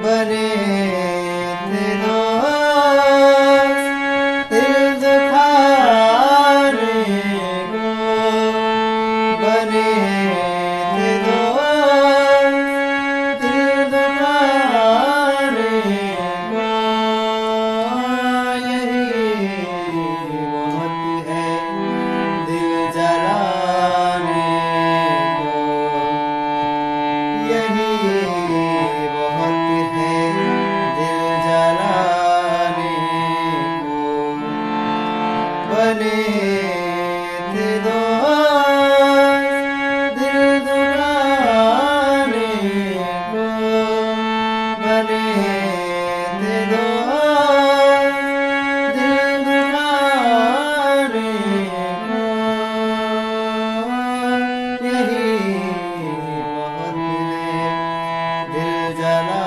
बने थे दोस्त दिल दुखाने को, बने थे दोस्त दिल दुखाने को। यही बहुत है दिल जलाने को, यही बहुत है दिल जलाने को। बने थे दोस्त दिल दुखाने को, बने थे दोस्त दिल दुखाने को। यही बहुत है दिल जला